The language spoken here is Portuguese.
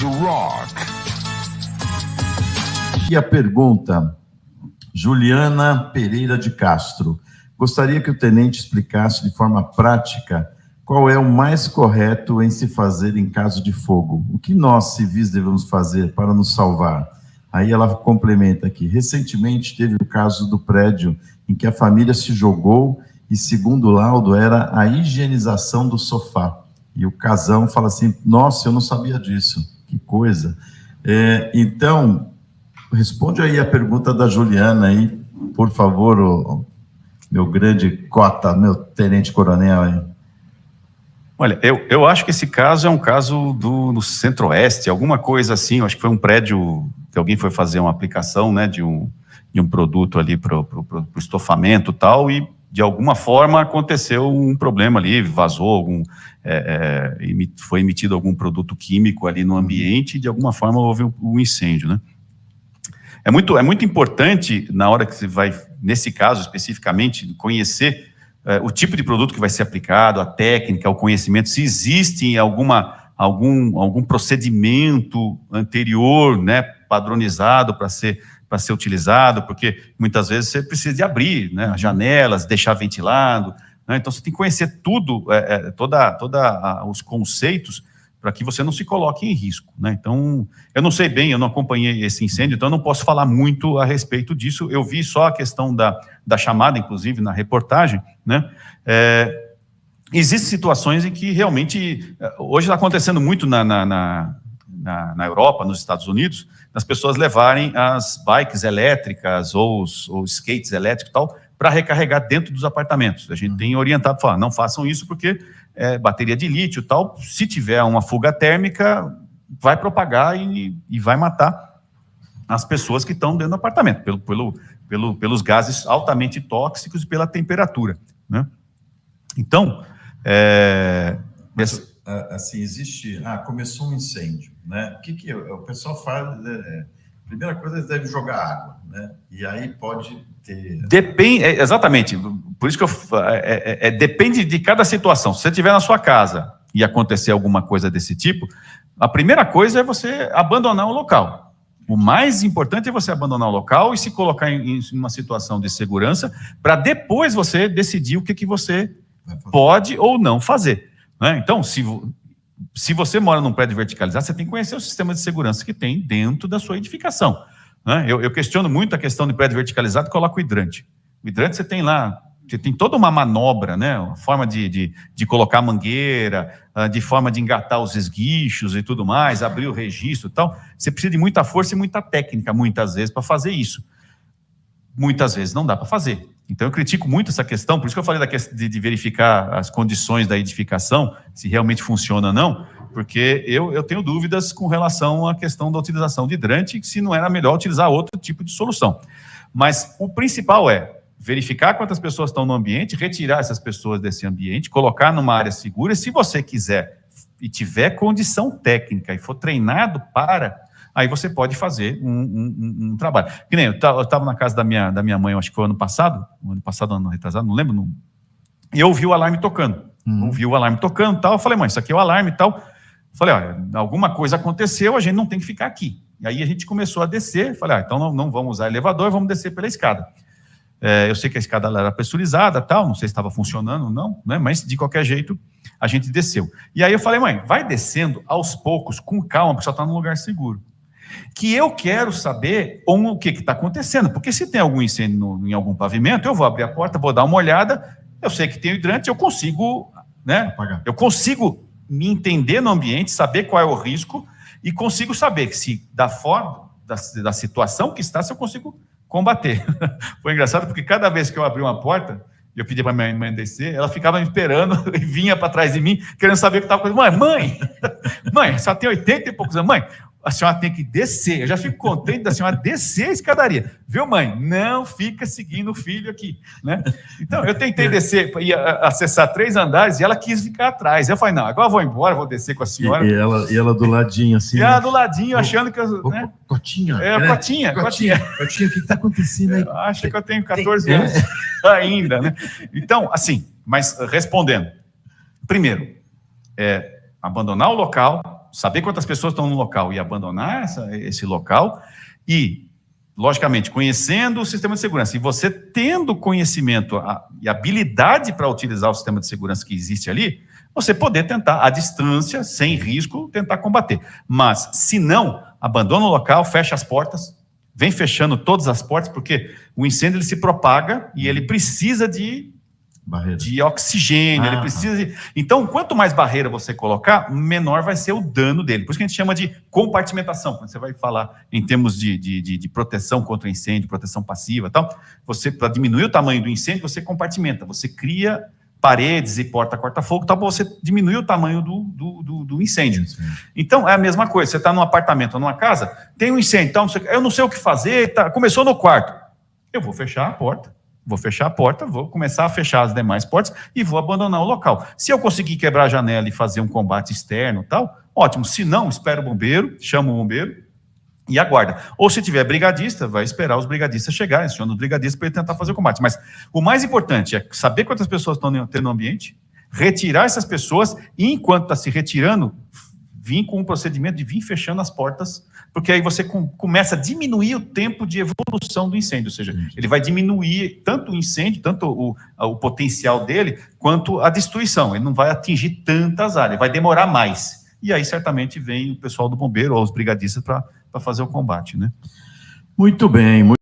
to rock. E a pergunta, Juliana Pereira de Castro. Gostaria que o tenente explicasse de forma prática qual é o mais correto em se fazer em caso de fogo. O que nós, civis, devemos fazer para nos salvar? Aí ela complementa aqui. Recentemente teve o caso do prédio em que a família se jogou e, segundo o laudo, era a higienização do sofá. E o casão fala assim, nossa, eu não sabia disso. Que coisa. Então, responde aí a pergunta da Juliana aí, por favor, meu grande cota, meu tenente-coronel aí. Olha, eu acho que esse caso é um caso do Centro-Oeste, alguma coisa assim. Eu acho que foi um prédio que alguém foi fazer uma aplicação, né, de um produto ali para o estofamento e tal, e de alguma forma aconteceu um problema ali, vazou foi emitido algum produto químico ali no ambiente e de alguma forma houve um incêndio, né? É muito importante, na hora que você vai, nesse caso especificamente, conhecer o tipo de produto que vai ser aplicado, a técnica, o conhecimento, se existe algum procedimento anterior, né, padronizado para ser utilizado, porque muitas vezes você precisa de abrir, né, as janelas, deixar ventilado, né, então você tem que conhecer tudo, os conceitos, para que você não se coloque em risco, né? Então, eu não sei bem, eu não acompanhei esse incêndio, então eu não posso falar muito a respeito disso. Eu vi só a questão da chamada, inclusive, na reportagem, né? Existem situações em que realmente, hoje está acontecendo muito na Europa, nos Estados Unidos, as pessoas levarem as bikes elétricas ou os skates elétricos e tal, para recarregar dentro dos apartamentos. A gente tem orientado, falar, não façam isso porque bateria de lítio e tal, se tiver uma fuga térmica, vai propagar e vai matar as pessoas que estão dentro do apartamento, pelos gases altamente tóxicos e pela temperatura, né? Então, assim, existe... começou um incêndio, né? O que o pessoal faz? Primeira coisa, eles devem jogar água, né? E aí pode ter... Depende, exatamente, por isso que depende de cada situação. Se você estiver na sua casa e acontecer alguma coisa desse tipo, a primeira coisa é você abandonar o local. O mais importante é você abandonar o local e se colocar em uma situação de segurança para depois você decidir o que você pode ou não fazer, né? Então, se você mora num prédio verticalizado, você tem que conhecer o sistema de segurança que tem dentro da sua edificação, né? Eu questiono muito a questão de prédio verticalizado, coloca o hidrante. O hidrante você tem lá, você tem toda uma manobra, né? Uma forma de colocar mangueira, de forma de engatar os esguichos e tudo mais, abrir o registro e tal. Você precisa de muita força e muita técnica, muitas vezes, para fazer isso. Muitas vezes não dá para fazer. Então, eu critico muito essa questão, por isso que eu falei de verificar as condições da edificação, se realmente funciona ou não, porque eu tenho dúvidas com relação à questão da utilização de hidrante, se não era melhor utilizar outro tipo de solução. Mas o principal é verificar quantas pessoas estão no ambiente, retirar essas pessoas desse ambiente, colocar numa área segura, e se você quiser e tiver condição técnica e for treinado aí você pode fazer um trabalho. Que nem eu estava na casa da minha mãe, acho que foi ano passado, ano retrasado, não lembro, e eu ouvi o alarme tocando. Ouvi o alarme tocando e tal, eu falei, mãe, isso aqui é o alarme e tal. Eu falei, olha, alguma coisa aconteceu, a gente não tem que ficar aqui. E aí a gente começou a descer, falei, então não vamos usar elevador, vamos descer pela escada. Eu sei que a escada era pressurizada, tal, não sei se estava funcionando ou não, né? Mas de qualquer jeito a gente desceu. E aí eu falei, mãe, vai descendo aos poucos, com calma, porque só está num lugar seguro. Que eu quero saber o que está acontecendo, porque se tem algum incêndio em algum pavimento, eu vou abrir a porta, vou dar uma olhada, eu sei que tem hidrante, eu consigo, né? Apagar. Eu consigo me entender no ambiente, saber qual é o risco e consigo saber que se da forma, da situação que está, se eu consigo combater. Foi engraçado porque cada vez que eu abri uma porta, eu pedi para minha mãe descer, ela ficava me esperando e vinha para trás de mim, querendo saber o que estava acontecendo. Mãe, só tem 80 e poucos anos. Mãe, a senhora tem que descer. Eu já fico contente da senhora descer a escadaria. Viu, mãe? Não fica seguindo o filho aqui, né? Então, eu tentei descer, ia acessar 3 andares e ela quis ficar atrás. Eu falei, não, agora eu vou embora, vou descer com a senhora. E ela do ladinho, assim. E ela do ladinho, achando que eu... né? Cotinha. Cotinha. O que está acontecendo aí? Eu acho que eu tenho 14 anos ainda, né? Então, assim, mas respondendo. Primeiro, abandonar o local, saber quantas pessoas estão no local e abandonar esse local e, logicamente, conhecendo o sistema de segurança e você tendo conhecimento e habilidade para utilizar o sistema de segurança que existe ali, você poder tentar, à distância, sem risco, tentar combater. Mas, se não, abandona o local, fecha as portas, vem fechando todas as portas, porque o incêndio ele se propaga e ele precisa de oxigênio, ele precisa de... Então, quanto mais barreira você colocar, menor vai ser o dano dele. Por isso que a gente chama de compartimentação. Quando você vai falar em termos de proteção contra o incêndio, proteção passiva e tal, você, para diminuir o tamanho do incêndio, você compartimenta, você cria paredes e porta corta-fogo, tá, para você diminuir o tamanho do incêndio. Sim. Então, é a mesma coisa, você está num apartamento ou numa casa, tem um incêndio, então, eu não sei o que fazer, começou no quarto, eu vou fechar a porta, vou começar a fechar as demais portas e vou abandonar o local. Se eu conseguir quebrar a janela e fazer um combate externo e tal, ótimo. Se não, espera o bombeiro, chama o bombeiro e aguarda. Ou se tiver brigadista, vai esperar os brigadistas chegarem, aciona os brigadistas para ele tentar fazer o combate. Mas o mais importante é saber quantas pessoas estão tendo no ambiente, retirar essas pessoas e, enquanto está se retirando, vir com um procedimento de vir fechando as portas, porque aí você começa a diminuir o tempo de evolução do incêndio, ou seja, ele vai diminuir tanto o incêndio, tanto o potencial dele, quanto a destruição. Ele não vai atingir tantas áreas, vai demorar mais. E aí, certamente, vem o pessoal do bombeiro ou os brigadistas para fazer o combate, né? Muito bem.